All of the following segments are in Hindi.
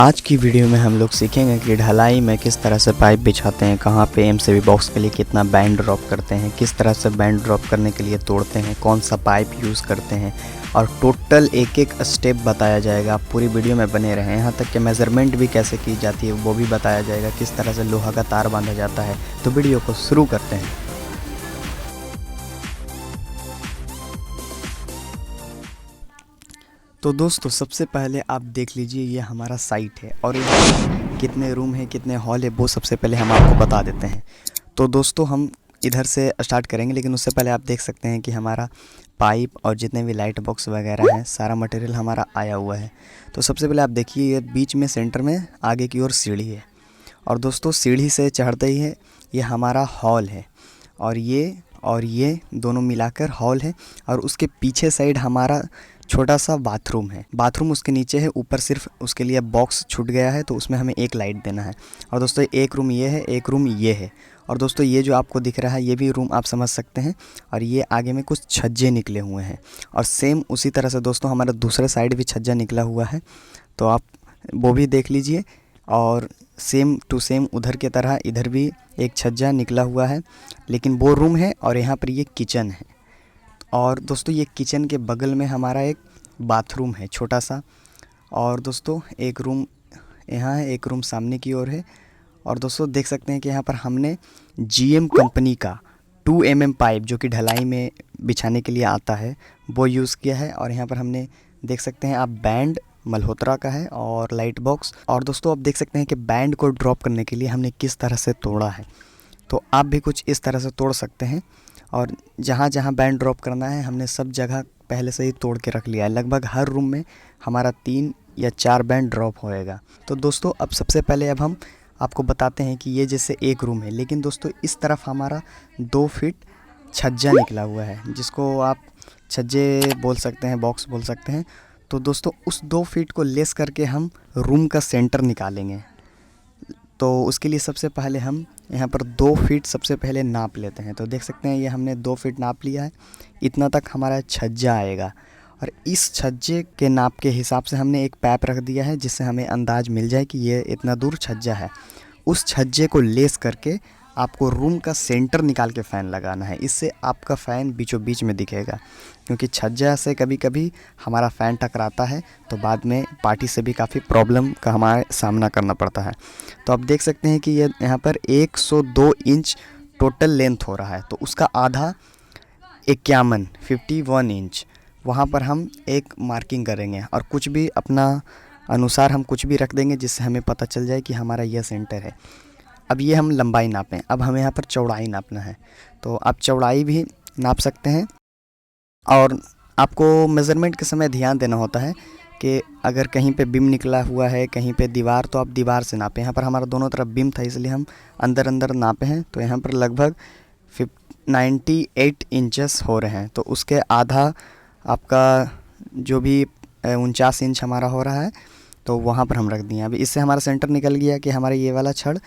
आज की वीडियो में हम लोग सीखेंगे कि ढलाई में किस तरह से पाइप बिछाते हैं, कहाँ पे एमसीबी बॉक्स के लिए कितना बैंड ड्रॉप करते हैं, किस तरह से बैंड ड्रॉप करने के लिए तोड़ते हैं, कौन सा पाइप यूज़ करते हैं और टोटल एक एक स्टेप बताया जाएगा। आप पूरी वीडियो में बने रहें, यहाँ तक कि मेज़रमेंट भी कैसे की जाती है वो भी बताया जाएगा, किस तरह से लोहा का तार बांधा जाता है। तो वीडियो को शुरू करते हैं। तो दोस्तों सबसे पहले आप देख लीजिए ये हमारा साइट है और ये कितने रूम है कितने हॉल है वो सबसे पहले हम आपको बता देते हैं। तो दोस्तों हम इधर से स्टार्ट करेंगे, लेकिन उससे पहले आप देख सकते हैं कि हमारा पाइप और जितने भी लाइट बॉक्स वगैरह हैं सारा मटेरियल हमारा आया हुआ है। तो सबसे पहले आप देखिए ये बीच में सेंटर में आगे की ओर सीढ़ी है और दोस्तों सीढ़ी से चढ़ते ही है ये हमारा हॉल है और ये दोनों मिलाकर हॉल है और उसके पीछे साइड हमारा छोटा सा बाथरूम है। बाथरूम उसके नीचे है, ऊपर सिर्फ उसके लिए बॉक्स छूट गया है तो उसमें हमें एक लाइट देना है। और दोस्तों एक रूम ये है, एक रूम ये है और दोस्तों ये जो आपको दिख रहा है ये भी रूम आप समझ सकते हैं। और ये आगे में कुछ छज्जे निकले हुए हैं और सेम उसी तरह से दोस्तों हमारा दूसरे साइड भी छज्जा निकला हुआ है, तो आप वो भी देख लीजिए। और सेम टू सेम उधर की तरह इधर भी एक छज्जा निकला हुआ है, लेकिन वो रूम है और यहाँ पर ये किचन है। और दोस्तों ये किचन के बगल में हमारा एक बाथरूम है छोटा सा। और दोस्तों एक रूम यहाँ है, एक रूम सामने की ओर है। और दोस्तों देख सकते हैं कि यहाँ पर हमने जीएम कंपनी का 2 mm पाइप जो कि ढलाई में बिछाने के लिए आता है वो यूज़ किया है। और यहाँ पर हमने देख सकते हैं आप बैंड मल्होत्रा का है और लाइट बॉक्स। और दोस्तों आप देख सकते हैं कि बैंड को ड्रॉप करने के लिए हमने किस तरह से तोड़ा है, तो आप भी कुछ इस तरह से तोड़ सकते हैं। और जहाँ जहाँ बैंड ड्रॉप करना है हमने सब जगह पहले से ही तोड़ के रख लिया है। लगभग हर रूम में हमारा 3 या 4 बैंड ड्रॉप होएगा। तो दोस्तों अब सबसे पहले अब हम आपको बताते हैं कि ये जैसे एक रूम है, लेकिन दोस्तों इस तरफ हमारा 2 फीट छज्जा निकला हुआ है, जिसको आप छज्जे बोल सकते हैं, बॉक्स बोल सकते हैं। तो दोस्तों उस 2 फीट को लेस करके हम रूम का सेंटर निकालेंगे। तो उसके लिए सबसे पहले हम यहाँ पर 2 फीट सबसे पहले नाप लेते हैं। तो देख सकते हैं ये हमने 2 फीट नाप लिया है, इतना तक हमारा छज्जा आएगा। और इस छज्जे के नाप के हिसाब से हमने एक पैप रख दिया है, जिससे हमें अंदाज़ मिल जाए कि ये इतना दूर छज्जा है। उस छज्जे को लेस करके आपको रूम का सेंटर निकाल के फ़ैन लगाना है। इससे आपका फ़ैन बीचों बीच में दिखेगा, क्योंकि छज्जा से कभी कभी हमारा फ़ैन टकराता है तो बाद में पार्टी से भी काफ़ी प्रॉब्लम का हमारे सामना करना पड़ता है। तो आप देख सकते हैं कि ये यहाँ पर 102 इंच टोटल लेंथ हो रहा है, तो उसका आधा 51 इंच वहाँ पर हम एक मार्किंग करेंगे और कुछ भी अपना अनुसार हम कुछ भी रख देंगे, जिससे हमें पता चल जाए कि हमारा यह सेंटर है। अब ये हम लंबाई नापें, अब हमें यहाँ पर चौड़ाई नापना है, तो आप चौड़ाई भी नाप सकते हैं। और आपको मेज़रमेंट के समय ध्यान देना होता है कि अगर कहीं पे बीम निकला हुआ है, कहीं पे दीवार, तो आप दीवार से नापें। यहाँ पर हमारा दोनों तरफ बीम था इसलिए हम अंदर अंदर नापे हैं, तो यहाँ पर लगभग 98 इंचेस हो रहे हैं। तो उसके आधा आपका जो भी 49 इंच हमारा हो रहा है, तो वहाँ पर हम रख दिए। अभी इससे हमारा सेंटर निकल गया कि हमारा ये वाला छड़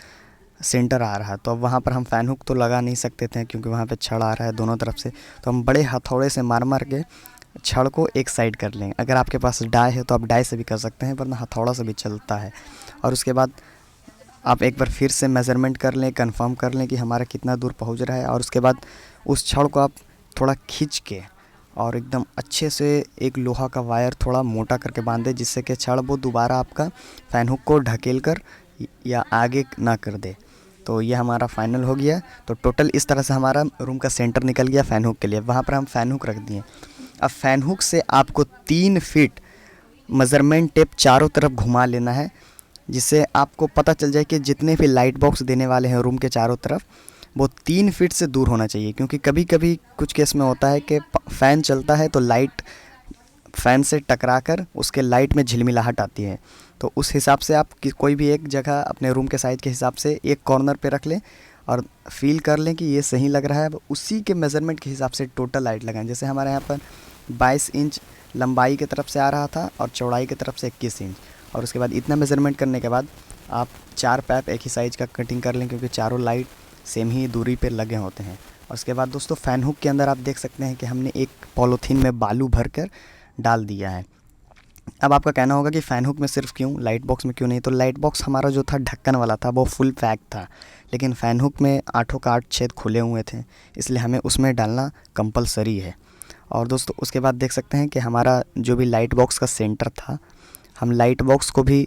सेंटर आ रहा है। तो अब वहाँ पर हम फ़ैन हुक तो लगा नहीं सकते थे, क्योंकि वहाँ पे छड़ आ रहा है दोनों तरफ से। तो हम बड़े हथौड़े से मार मार के छड़ को एक साइड कर लेंगे। अगर आपके पास डाई है तो आप डाई से भी कर सकते हैं, वरना हथौड़ा से भी चलता है। और उसके बाद आप एक बार फिर से मेज़रमेंट कर लें, कंफर्म कर लें कि हमारा कितना दूर पहुँच रहा है। और उसके बाद उस छड़ को आप थोड़ा खींच के और एकदम अच्छे से एक लोहा का वायर थोड़ा मोटा करके बांध दें, जिससे कि छड़ वो दोबारा आपका फ़ैन हुक को ढकेल कर या आगे ना कर दे। तो ये हमारा फाइनल हो गया। तो टोटल इस तरह से हमारा रूम का सेंटर निकल गया फ़ैन हुक के लिए। वहाँ पर हम फ़ैन हुक रख दिए। अब फ़ैन हुक से आपको 3 फीट मेज़रमेंट टेप चारों तरफ घुमा लेना है, जिससे आपको पता चल जाए कि जितने भी लाइट बॉक्स देने वाले हैं रूम के चारों तरफ, वो 3 फीट से दूर होना चाहिए। क्योंकि कभी कभी कुछ केस में होता है कि फ़ैन चलता है तो लाइट फ़ैन से टकरा कर उसके लाइट में झिलमिलाहट आती है। तो उस हिसाब से आप कोई भी एक जगह अपने रूम के साइज़ के हिसाब से एक कॉर्नर पे रख लें और फील कर लें कि ये सही लग रहा है। अब उसी के मेज़रमेंट के हिसाब से टोटल लाइट लगाएं। जैसे हमारे यहाँ पर 22 इंच लंबाई की तरफ से आ रहा था और चौड़ाई की तरफ से 21 इंच। और उसके बाद इतना मेज़रमेंट करने के बाद आप 4 पैप एक ही साइज़ का कटिंग कर लें, क्योंकि चारों लाइट सेम ही दूरी पर लगे होते हैं। और उसके बाद दोस्तों फ़ैन हुक के अंदर आप देख सकते हैं कि हमने एक पॉलीथीन में बालू भर कर डाल दिया है। अब आपका कहना होगा कि फ़ैन हुक में सिर्फ क्यों, लाइट बॉक्स में क्यों नहीं? तो लाइट बॉक्स हमारा जो था ढक्कन वाला था वो फुल पैक था, लेकिन फ़ैन हुक में आठों का 8 छेद खुले हुए थे, इसलिए हमें उसमें डालना कंपलसरी है। और दोस्तों उसके बाद देख सकते हैं कि हमारा जो भी लाइट बॉक्स का सेंटर था, हम लाइट बॉक्स को भी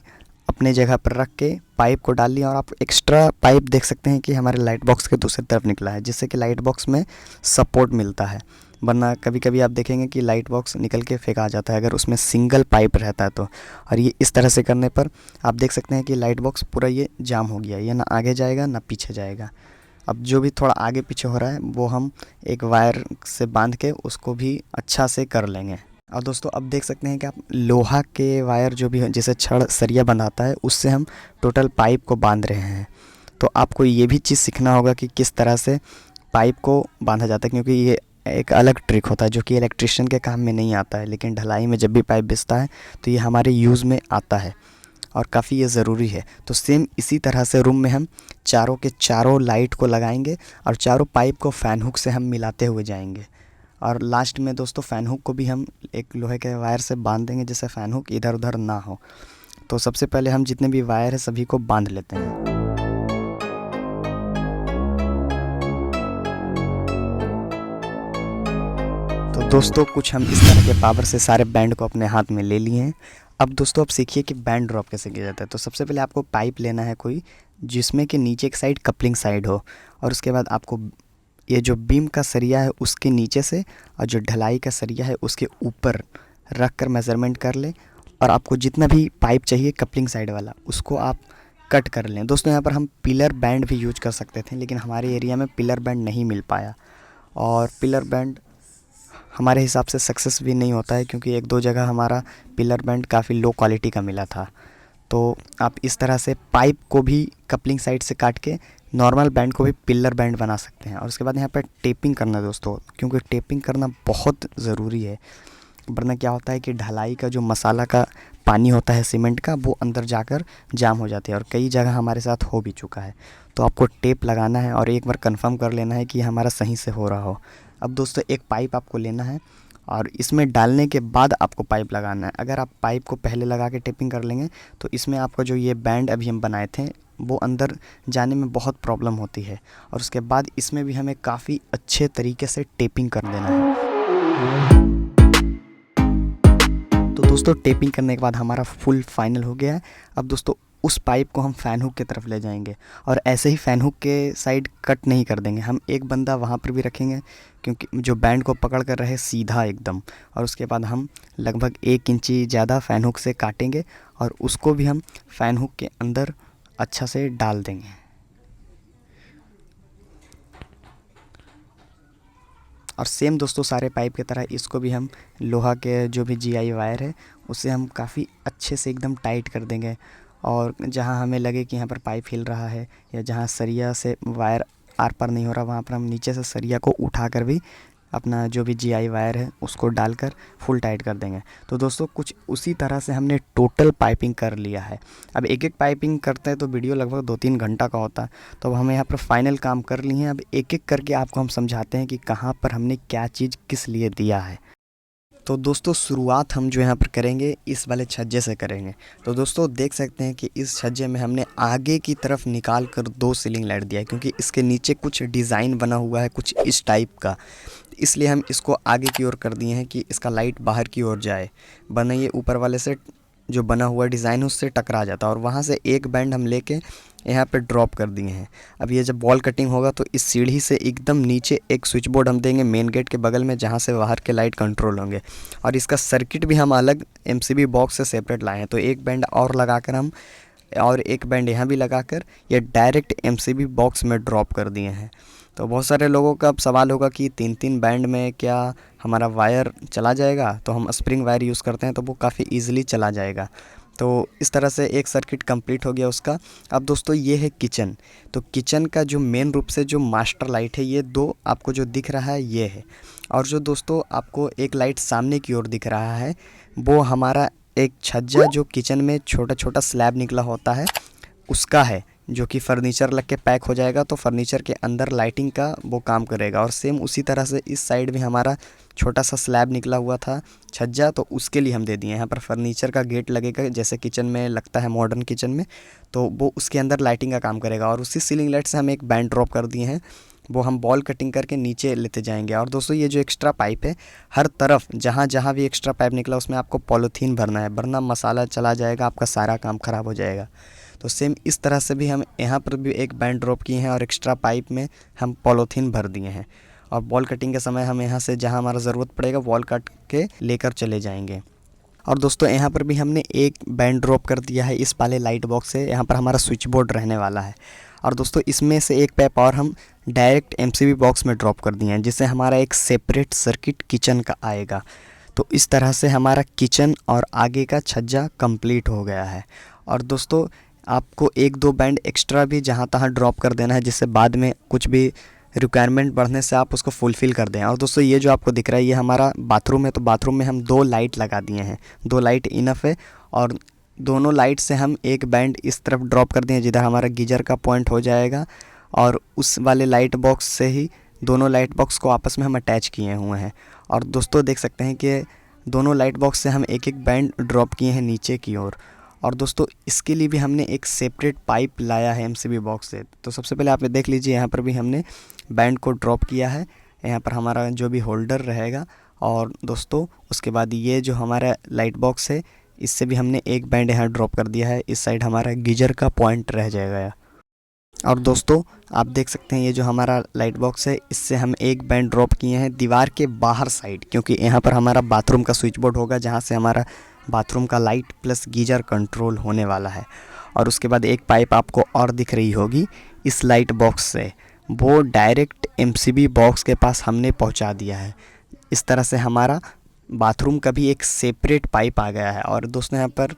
अपने जगह पर रख के पाइप को डाल लिया, और आप एक्स्ट्रा पाइप देख सकते हैं कि हमारे लाइट बॉक्स के दूसरी तरफ निकला है, जिससे कि लाइट बॉक्स में सपोर्ट मिलता है। वरना कभी कभी आप देखेंगे कि लाइट बॉक्स निकल के फेंका जाता है अगर उसमें सिंगल पाइप रहता है तो। और ये इस तरह से करने पर आप देख सकते हैं कि लाइट बॉक्स पूरा ये जाम हो गया, ये ना आगे जाएगा ना पीछे जाएगा। अब जो भी थोड़ा आगे पीछे हो रहा है वो हम एक वायर से बांध के उसको भी अच्छा से कर लेंगे। और दोस्तों अब देख सकते हैं कि आप लोहा के वायर जो भी जैसे छड़ सरिया बंधाता है उससे हम टोटल पाइप को बांध रहे हैं। तो आपको ये भी चीज़ सीखना होगा कि किस तरह से पाइप को बांधा जाता है, क्योंकि ये एक अलग ट्रिक होता है जो कि इलेक्ट्रिशियन के काम में नहीं आता है, लेकिन ढलाई में जब भी पाइप बिछता है तो ये हमारे यूज़ में आता है और काफ़ी ये ज़रूरी है। तो सेम इसी तरह से रूम में हम चारों के चारों लाइट को लगाएंगे और चारों पाइप को फ़ैन हुक से हम मिलाते हुए जाएंगे। और लास्ट में दोस्तों फ़ैन हुक को भी हम एक लोहे के वायर से बांध देंगे जिससे फ़ैन हुक इधर उधर ना हो। तो सबसे पहले हम जितने भी वायर है सभी को बांध लेते हैं। तो दोस्तों कुछ हम इस तरह के पावर से सारे बैंड को अपने हाथ में ले लिए हैं। अब दोस्तों आप सीखिए कि बैंड ड्रॉप कैसे किया जाता है। तो सबसे पहले आपको पाइप लेना है कोई, जिसमें कि नीचे की साइड कपलिंग साइड हो, और उसके बाद आपको ये जो बीम का सरिया है उसके नीचे से और जो ढलाई का सरिया है उसके ऊपर रख कर मेज़रमेंट कर लें, और आपको जितना भी पाइप चाहिए कपलिंग साइड वाला उसको आप कट कर लें। दोस्तों यहाँ पर हम पिलर बैंड भी यूज कर सकते थे, लेकिन हमारे एरिया में पिलर बैंड नहीं मिल पाया, और पिलर बैंड हमारे हिसाब से सक्सेस भी नहीं होता है, क्योंकि एक दो जगह हमारा पिलर बैंड काफ़ी लो क्वालिटी का मिला था। तो आप इस तरह से पाइप को भी कपलिंग साइड से काट के नॉर्मल बैंड को भी पिलर बैंड बना सकते हैं। और उसके बाद यहाँ पर टेपिंग करना दोस्तों, क्योंकि टेपिंग करना बहुत ज़रूरी है, वरना क्या होता है कि ढलाई का जो मसाला का पानी होता है सीमेंट का वो अंदर जाकर जाम हो जाती है, और कई जगह हमारे साथ हो भी चुका है। तो आपको टेप लगाना है और एक बार कंफर्म कर लेना है कि हमारा सही से हो रहा हो। अब दोस्तों एक पाइप आपको लेना है और इसमें डालने के बाद आपको पाइप लगाना है। अगर आप पाइप को पहले लगा के टेपिंग कर लेंगे तो इसमें आपका जो ये बैंड अभी हम बनाए थे वो अंदर जाने में बहुत प्रॉब्लम होती है, और उसके बाद इसमें भी हमें काफ़ी अच्छे तरीके से टेपिंग कर देना है। तो दोस्तों टेपिंग करने के बाद हमारा फुल फाइनल हो गया है। अब दोस्तों उस पाइप को हम फ़ैन हुक की तरफ ले जाएंगे, और ऐसे ही फ़ैन हुक के साइड कट नहीं कर देंगे, हम एक बंदा वहाँ पर भी रखेंगे क्योंकि जो बैंड को पकड़ कर रहे सीधा एकदम। और उसके बाद हम लगभग 1 इंची ज़्यादा फ़ैन हुक से काटेंगे और उसको भी हम फ़ैन हुक के अंदर अच्छा से डाल देंगे। और सेम दोस्तों सारे पाइप की तरह इसको भी हम लोहा के जो भी जीआई वायर है उसे हम काफ़ी अच्छे से एकदम टाइट कर देंगे, और जहाँ हमें लगे कि यहाँ पर पाइप हिल रहा है या जहाँ सरिया से वायर आर पार नहीं हो रहा वहाँ पर हम नीचे से सरिया को उठा कर भी अपना जो भी जीआई वायर है उसको डालकर फुल टाइट कर देंगे। तो दोस्तों कुछ उसी तरह से हमने टोटल पाइपिंग कर लिया है। अब एक एक पाइपिंग करते हैं तो वीडियो लगभग 2-3 घंटा का होता है, तो अब हमें यहाँ पर फाइनल काम कर लिए हैं। अब एक एक करके आपको हम समझाते हैं कि कहाँ पर हमने क्या चीज़ किस लिए दिया है। तो दोस्तों शुरुआत हम जो यहाँ पर करेंगे इस वाले छज्जे से करेंगे। तो दोस्तों देख सकते हैं कि इस छज्जे में हमने आगे की तरफ निकाल कर 2 सीलिंग लाइट दिया है, क्योंकि इसके नीचे कुछ डिज़ाइन बना हुआ है कुछ इस टाइप का, इसलिए हम इसको आगे की ओर कर दिए हैं कि इसका लाइट बाहर की ओर जाए, वरना ये ऊपर वाले से जो बना हुआ डिज़ाइन उससे टकरा जाता है। और वहाँ से एक बैंड हम लेके यहाँ पे ड्रॉप कर दिए हैं। अब ये जब वॉल कटिंग होगा तो इस सीढ़ी से एकदम नीचे एक स्विच बोर्ड हम देंगे मेन गेट के बगल में, जहाँ से बाहर के लाइट कंट्रोल होंगे। और इसका सर्किट भी हम अलग एमसीबी बॉक्स से सेपरेट लाए हैं। तो एक बैंड और लगाकर हम और एक बैंड यहाँ भी लगाकर ये डायरेक्ट एमसीबी बॉक्स में ड्रॉप कर दिए हैं। तो बहुत सारे लोगों का अब सवाल होगा कि 3-3 बैंड में क्या हमारा वायर चला जाएगा? तो हम स्प्रिंग वायर यूज़ करते हैं तो वो काफ़ी ईजिली चला जाएगा। तो इस तरह से एक सर्किट कंप्लीट हो गया उसका। अब दोस्तों ये है किचन। तो किचन का जो मेन रूप से जो मास्टर लाइट है ये 2 आपको जो दिख रहा है ये है, और जो दोस्तों आपको एक लाइट सामने की ओर दिख रहा है वो हमारा एक छज्जा जो किचन में छोटा छोटा स्लैब निकला होता है उसका है। जो कि फर्नीचर लग के पैक हो जाएगा, तो फर्नीचर के अंदर लाइटिंग का वो काम करेगा। और सेम उसी तरह से इस साइड भी हमारा छोटा सा स्लैब निकला हुआ था छज्जा, तो उसके लिए हम दे दिए। यहाँ पर फर्नीचर का गेट लगेगा जैसे किचन में लगता है मॉडर्न किचन में, तो वो उसके अंदर लाइटिंग का काम करेगा। और उसी सीलिंग लाइट से हम एक बैंड ड्रॉप कर दिए हैं, वो हम बॉल कटिंग करके नीचे लेते जाएंगे। और दोस्तों ये जो एक्स्ट्रा पाइप है, हर तरफ जहाँ जहाँ भी एक्स्ट्रा पाइप निकला उसमें आपको पॉलीथीन भरना है, वरना मसाला चला जाएगा, आपका सारा काम ख़राब हो जाएगा। तो सेम इस तरह से भी हम यहाँ पर भी एक बैंड ड्रॉप किए हैं और एक्स्ट्रा पाइप में हम पॉलीथीन भर दिए हैं। और बॉल कटिंग के समय हम यहाँ से जहाँ हमारा ज़रूरत पड़ेगा वॉल कट के लेकर चले जाएंगे। और दोस्तों यहाँ पर भी हमने एक बैंड ड्रॉप कर दिया है इस वाले लाइट बॉक्स से। यहाँ पर हमारा स्विच बोर्ड रहने वाला है। और दोस्तों इसमें से एक पाइप और हम डायरेक्ट एमसीबी बॉक्स में ड्रॉप कर दिए हैं, जिससे हमारा एक सेपरेट सर्किट किचन का आएगा। तो इस तरह से हमारा किचन और आगे का छज्जा कंप्लीट हो गया है। और दोस्तों आपको एक दो बैंड एक्स्ट्रा भी जहाँ तहाँ ड्रॉप कर देना है, जिससे बाद में कुछ भी रिक्वायरमेंट बढ़ने से आप उसको फुलफ़िल कर दें। और दोस्तों ये जो आपको दिख रहा है ये हमारा बाथरूम है, तो बाथरूम में हम 2 लाइट लगा दिए हैं, 2 लाइट इनफ है। और दोनों लाइट से हम एक बैंड इस तरफ ड्रॉप कर दिए जिधर हमारा गीजर का पॉइंट हो जाएगा, और उस वाले लाइट बॉक्स से ही दोनों लाइट बॉक्स को आपस में हम अटैच किए हुए हैं। और दोस्तों देख सकते हैं कि दोनों लाइट बॉक्स से हम एक एक बैंड ड्रॉप किए हैं नीचे की ओर। और दोस्तों इसके लिए भी हमने एक सेपरेट पाइप लाया है एमसीबी बॉक्स से। तो सबसे पहले आप देख लीजिए, यहाँ पर भी हमने बैंड को ड्रॉप किया है, यहाँ पर हमारा जो भी होल्डर रहेगा। और दोस्तों उसके बाद ये जो हमारा लाइट बॉक्स है इससे भी हमने एक बैंड यहाँ ड्रॉप कर दिया है, इस साइड हमारा गीजर का पॉइंट रह जाएगा। और दोस्तों आप देख सकते हैं ये जो हमारा लाइट बॉक्स है इससे हम एक बैंड ड्रॉप किए हैं दीवार के बाहर साइड, क्योंकि यहाँ पर हमारा बाथरूम का स्विच बोर्ड होगा जहाँ से हमारा बाथरूम का लाइट प्लस गीजर कंट्रोल होने वाला है। और उसके बाद एक पाइप आपको और दिख रही होगी इस लाइट बॉक्स से, वो डायरेक्ट एमसीबी बॉक्स के पास हमने पहुँचा दिया है। इस तरह से हमारा बाथरूम का भी एक सेपरेट पाइप आ गया है। और दोस्तों यहाँ पर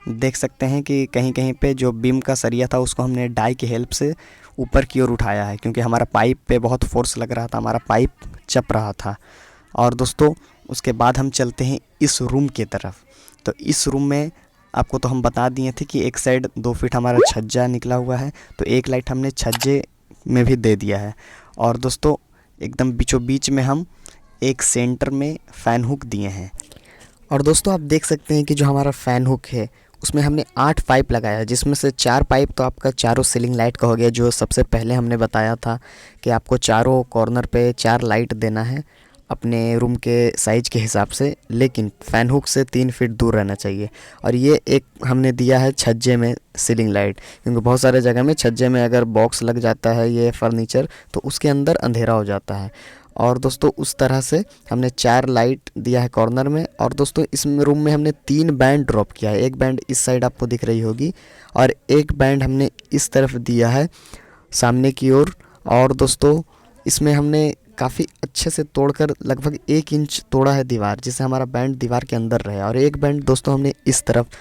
देख सकते हैं कि कहीं कहीं पे जो बीम का सरिया था उसको हमने डाई की हेल्प से ऊपर की ओर उठाया है, क्योंकि हमारा पाइप पे बहुत फोर्स लग रहा था, हमारा पाइप चप रहा था। और दोस्तों उसके बाद हम चलते हैं इस रूम की तरफ। तो इस रूम में आपको तो हम बता दिए थे कि एक साइड 2 फीट हमारा छज्जा निकला हुआ है, तो एक लाइट हमने छज्जे में भी दे दिया है। और दोस्तों एकदम बीचों बीच में हम एक सेंटर में फ़ैन हुक दिए हैं। और दोस्तों आप देख सकते हैं कि जो हमारा फ़ैन हुक है उसमें हमने 8 पाइप लगाया है, जिसमें से 4 पाइप तो आपका चारों सीलिंग लाइट का हो गया, जो सबसे पहले हमने बताया था कि आपको चारों कॉर्नर पे 4 लाइट देना है अपने रूम के साइज़ के हिसाब से, लेकिन फ़ैन हुक से 3 फीट दूर रहना चाहिए। और ये एक हमने दिया है छज्जे में सीलिंग लाइट, क्योंकि बहुत सारे जगह में छज्जे में अगर बॉक्स लग जाता है ये फर्नीचर तो उसके अंदर अंधेरा हो जाता है। और दोस्तों उस तरह से हमने 4 लाइट दिया है कॉर्नर में। और दोस्तों इस रूम में हमने 3 बैंड ड्रॉप किया है, एक बैंड इस साइड आपको दिख रही होगी और एक बैंड हमने इस तरफ दिया है सामने की ओर। और दोस्तों इसमें हमने काफ़ी अच्छे से तोड़कर लगभग 1 इंच तोड़ा है दीवार, जिससे हमारा बैंड दीवार के अंदर रहे। और एक बैंड दोस्तों हमने इस तरफ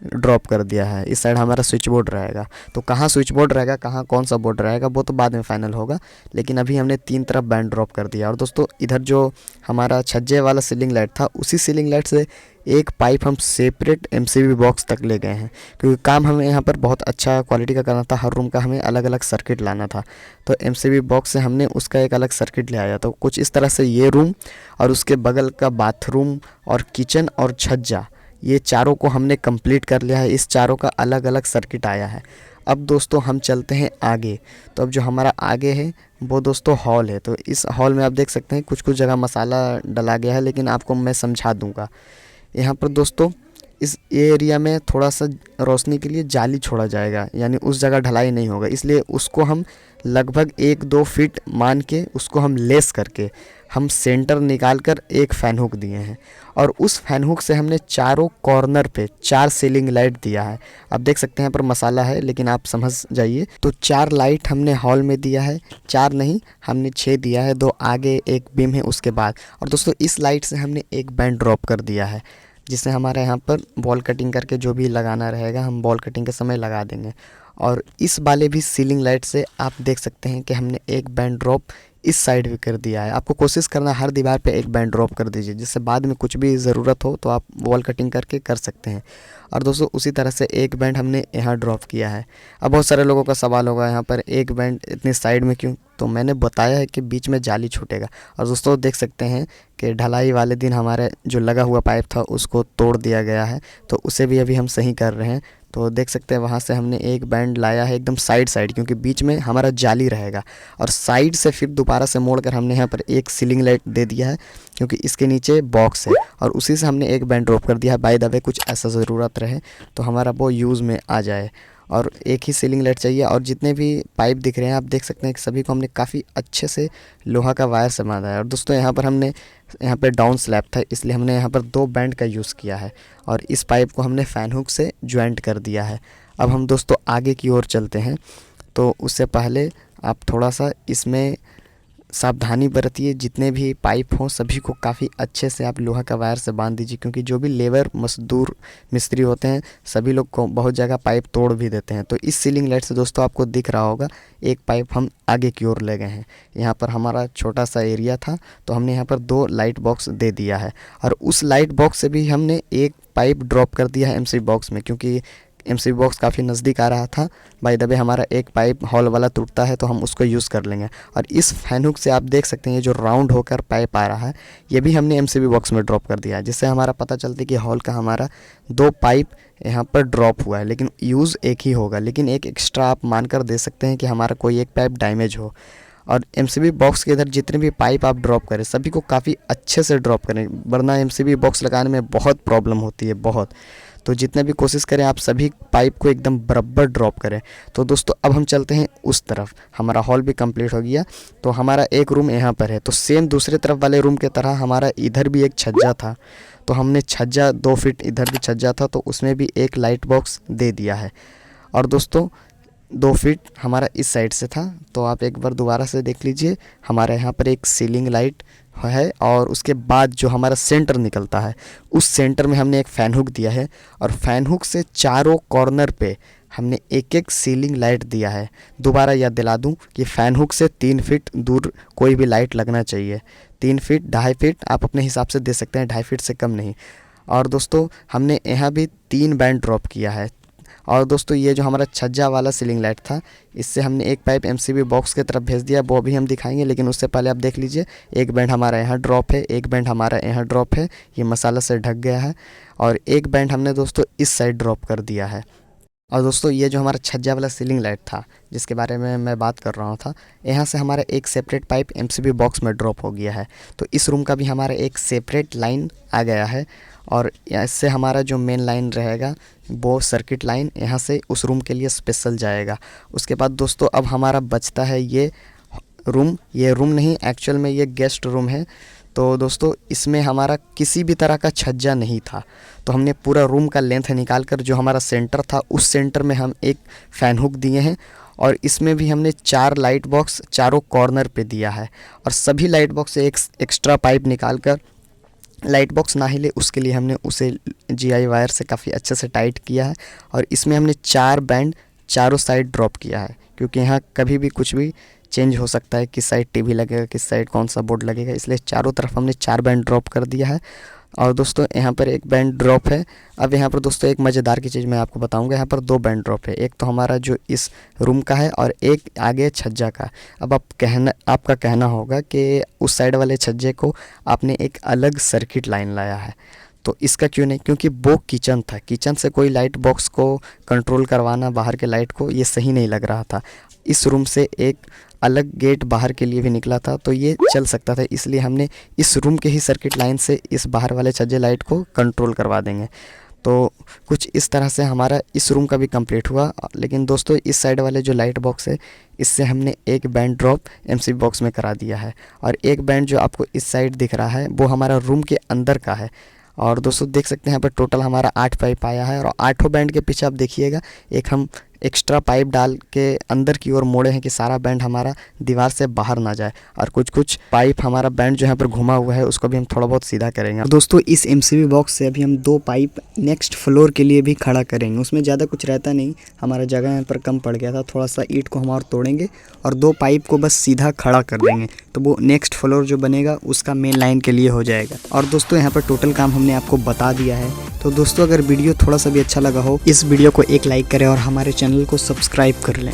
ड्रॉप कर दिया है, इस साइड हमारा स्विच बोर्ड रहेगा। तो कहाँ स्विच बोर्ड रहेगा, कहाँ कौन सा बोर्ड रहेगा वो तो बाद में फाइनल होगा, लेकिन अभी हमने 3 तरफ बैंड ड्रॉप कर दिया। और दोस्तों इधर जो हमारा छज्जे वाला सीलिंग लाइट था उसी सीलिंग लाइट से एक पाइप हम सेपरेट एमसीबी बॉक्स तक ले गए हैं, क्योंकि काम हमें यहाँ पर बहुत अच्छा क्वालिटी का करना था, हर रूम का हमें अलग अलग सर्किट लाना था। तो एमसीबी बॉक्स से हमने उसका एक अलग सर्किट ले आया। तो कुछ इस तरह से ये रूम और उसके बगल का बाथरूम और किचन और छज्जा, ये चारों को हमने कंप्लीट कर लिया है। इस चारों का अलग अलग सर्किट आया है। अब दोस्तों हम चलते हैं आगे। तो अब जो हमारा आगे है वो दोस्तों हॉल है। तो इस हॉल में आप देख सकते हैं कुछ कुछ जगह मसाला डला गया है, लेकिन आपको मैं समझा दूंगा। यहाँ पर दोस्तों इस एरिया में थोड़ा सा रोशनी के लिए जाली छोड़ा जाएगा, यानी उस जगह ढलाई नहीं होगा, इसलिए उसको हम लगभग 1-2 फीट मान के उसको हम लेस करके हम सेंटर निकाल कर एक फ़ैन हुक दिए हैं। और उस फ़ैन हुक से हमने चारों कॉर्नर पे 4 सीलिंग लाइट दिया है। आप देख सकते हैं यहाँ पर मसाला है, लेकिन आप समझ जाइए। तो 4 लाइट हमने हॉल में दिया है, 4 नहीं हमने 6 दिया है, 2 आगे एक बीम है उसके बाद। और दोस्तों इस लाइट से हमने एक बैंड ड्रॉप कर दिया है, जिससे हमारे यहाँ पर बॉल कटिंग करके जो भी लगाना रहेगा हम बॉल कटिंग के समय लगा देंगे। और इस वाले भी सीलिंग लाइट से आप देख सकते हैं कि हमने एक बैंड ड्रॉप इस साइड भी कर दिया है। आपको कोशिश करना हर दीवार पे एक बैंड ड्रॉप कर दीजिए, जिससे बाद में कुछ भी ज़रूरत हो तो आप वॉल कटिंग करके कर सकते हैं। और दोस्तों उसी तरह से एक बैंड हमने यहाँ ड्रॉप किया है। अब बहुत सारे लोगों का सवाल होगा यहाँ पर एक बैंड इतनी साइड में क्यों, तो मैंने बताया है कि बीच में जाली छूटेगा। और दोस्तों देख सकते हैं कि ढलाई वाले दिन हमारे जो लगा हुआ पाइप था उसको तोड़ दिया गया है, तो उसे भी अभी हम सही कर रहे हैं। तो देख सकते हैं वहाँ से हमने एक बैंड लाया है एकदम साइड, क्योंकि बीच में हमारा जाली रहेगा, और साइड से फिर दोबारा से मोड़कर हमने यहाँ पर एक सीलिंग लाइट दे दिया है, क्योंकि इसके नीचे बॉक्स है, और उसी से हमने एक बैंड ड्रॉप कर दिया है। बाय द वे कुछ ऐसा ज़रूरत रहे तो हमारा वो यूज़ में आ जाए। और एक ही सीलिंग लाइट चाहिए। और जितने भी पाइप दिख रहे हैं आप देख सकते हैं कि सभी को हमने काफ़ी अच्छे से लोहा का वायर से बांधा है। और दोस्तों यहाँ पर हमने यहाँ पे डाउन स्लैब था, इसलिए हमने यहाँ पर 2 बैंड का यूज़ किया है, और इस पाइप को हमने फैन हुक से ज्वाइंट कर दिया है। अब हम दोस्तों आगे की ओर चलते हैं, तो उससे पहले आप थोड़ा सा इसमें सावधानी बरतिए। जितने भी पाइप हों सभी को काफ़ी अच्छे से आप लोहा का वायर से बांध दीजिए, क्योंकि जो भी लेबर मजदूर मिस्त्री होते हैं सभी लोग को बहुत जगह पाइप तोड़ भी देते हैं। तो इस सीलिंग लाइट से दोस्तों आपको दिख रहा होगा एक पाइप हम आगे की ओर ले गए हैं। यहाँ पर हमारा छोटा सा एरिया था, तो हमने यहाँ पर 2 लाइट बॉक्स दे दिया है, और उस लाइट बॉक्स से भी हमने एक पाइप ड्रॉप कर दिया है एमसी बॉक्स में, क्योंकि एमसी बॉक्स काफ़ी नज़दीक आ रहा था। बाय द वे हमारा एक पाइप हॉल वाला टूटता है तो हम उसको यूज़ कर लेंगे। और इस फैन हुक से आप देख सकते हैं ये जो राउंड होकर पाइप आ रहा है ये भी हमने एमसीबी बॉक्स में ड्रॉप कर दिया है, जिससे हमारा पता चलता है कि हॉल का हमारा 2 पाइप यहाँ पर ड्रॉप हुआ है, लेकिन यूज़ एक ही होगा। लेकिन एक एक्स्ट्रा आप मानकर दे सकते हैं कि हमारा कोई एक पाइप डैमेज हो। और एमसीबी बॉक्स के इधर जितने भी पाइप आप ड्रॉप करें सभी को काफ़ी अच्छे से ड्रॉप करें, वरना एमसीबी बॉक्स लगाने में बहुत प्रॉब्लम होती है, बहुत। तो जितने भी कोशिश करें आप सभी पाइप को एकदम बराबर ड्रॉप करें। तो दोस्तों अब हम चलते हैं उस तरफ। हमारा हॉल भी कंप्लीट हो गया, तो हमारा एक रूम यहाँ पर है, तो सेम दूसरे तरफ वाले रूम के तरह हमारा इधर भी एक छज्जा था, तो हमने छज्जा 2 फीट इधर भी छज्जा था, तो उसमें भी एक लाइट बॉक्स दे दिया है। और दोस्तों 2 फीट हमारा इस साइड से था, तो आप एक बार दोबारा से देख लीजिए हमारे यहाँ पर एक सीलिंग लाइट है, और उसके बाद जो हमारा सेंटर निकलता है उस सेंटर में हमने एक फ़ैन हुक दिया है, और फ़ैन हुक से चारों कॉर्नर पे हमने एक एक सीलिंग लाइट दिया है। दोबारा याद दिला दूं कि फ़ैन हुक से 3 फीट दूर कोई भी लाइट लगना चाहिए। 3 फीट 2.5 फीट आप अपने हिसाब से दे सकते हैं, 2.5 फीट से कम नहीं। और दोस्तों हमने यहाँ भी 3 बैंड ड्रॉप किया है। और दोस्तों ये जो हमारा छज्जा वाला सीलिंग लाइट था इससे हमने एक पाइप एमसीबी बॉक्स की तरफ भेज दिया, वो भी हम दिखाएंगे, लेकिन उससे पहले आप देख लीजिए एक बैंड हमारा यहाँ ड्रॉप है, एक बैंड हमारा यहाँ ड्रॉप है, ये मसाला से ढक गया है, और एक बैंड हमने दोस्तों इस साइड ड्रॉप कर दिया है। और दोस्तों ये जो हमारा छज्जा वाला सीलिंग लाइट था जिसके बारे में मैं बात कर रहा था, यहाँ से हमारा एक सेपरेट पाइप एमसीबी बॉक्स में ड्रॉप हो गया है, तो इस रूम का भी हमारा एक सेपरेट लाइन आ गया है, और इससे हमारा जो मेन लाइन रहेगा वो सर्किट लाइन यहाँ से उस रूम के लिए स्पेशल जाएगा। उसके बाद दोस्तों अब हमारा बचता है ये रूम नहीं, एक्चुअल में ये गेस्ट रूम है। तो दोस्तों इसमें हमारा किसी भी तरह का छज्जा नहीं था, तो हमने पूरा रूम का लेंथ निकाल कर जो हमारा सेंटर था उस सेंटर में हम एक फ़ैन हुक दिए हैं, और इसमें भी हमने 4 लाइट बॉक्स चारों कॉर्नर पे दिया है, और सभी लाइट बॉक्स से एक एक्स्ट्रा पाइप निकाल कर लाइट बॉक्स ना हिले उसके लिए हमने उसे जीआई वायर से काफ़ी अच्छे से टाइट किया है। और इसमें हमने 4 बैंड चारों साइड ड्रॉप किया है, क्योंकि यहाँ कभी भी कुछ भी चेंज हो सकता है, किस साइड टीवी लगेगा, किस साइड कौन सा बोर्ड लगेगा, इसलिए चारों तरफ हमने 4 बैंड ड्रॉप कर दिया है। और दोस्तों यहाँ पर एक बैंड ड्रॉप है। अब यहाँ पर दोस्तों एक मज़ेदार की चीज़ मैं आपको बताऊंगा, यहाँ पर 2 बैंड ड्रॉप है, एक तो हमारा जो इस रूम का है और एक आगे छज्जा का। अब आपका कहना होगा कि उस साइड वाले छज्जे को आपने एक अलग सर्किट लाइन लाया है, तो इसका क्यों नहीं, क्योंकि वो किचन था, किचन से कोई लाइट बॉक्स को कंट्रोल करवाना बाहर के लाइट को ये सही नहीं लग रहा था। इस रूम से एक अलग गेट बाहर के लिए भी निकला था, तो ये चल सकता था, इसलिए हमने इस रूम के ही सर्किट लाइन से इस बाहर वाले छज्जे लाइट को कंट्रोल करवा देंगे। तो कुछ इस तरह से हमारा इस रूम का भी कंप्लीट हुआ। लेकिन दोस्तों इस साइड वाले जो लाइट बॉक्स है इससे हमने एक बैंड ड्रॉप एमसीबी बॉक्स में करा दिया है, और एक बैंड जो आपको इस साइड दिख रहा है वो हमारा रूम के अंदर का है। और दोस्तों देख सकते हैं यहाँ पर टोटल हमारा 8 पाइप आया है, और 8 बैंड के पीछे आप देखिएगा एक हम एक्स्ट्रा पाइप डाल के अंदर की ओर मोड़े हैं कि सारा बैंड हमारा दीवार से बाहर ना जाए, और कुछ कुछ पाइप हमारा बैंड जो यहाँ पर घुमा हुआ है उसको भी हम थोड़ा बहुत सीधा करेंगे। दोस्तों इस MCB बॉक्स से अभी हम 2 पाइप नेक्स्ट फ्लोर के लिए भी खड़ा करेंगे। उसमें ज़्यादा कुछ रहता नहीं, हमारा जगह यहाँ पर कम पड़ गया था, थोड़ा सा ईंट को हम और तोड़ेंगे और 2 पाइप को बस सीधा खड़ा कर देंगे, तो वो नेक्स्ट फ्लोर जो बनेगा उसका मेन लाइन के लिए हो जाएगा। और दोस्तों यहाँ पर टोटल काम हमने आपको बता दिया है। तो दोस्तों अगर वीडियो थोड़ा सा भी अच्छा लगा हो, इस वीडियो को एक लाइक करें और हमारे चैनल को सब्सक्राइब कर लें।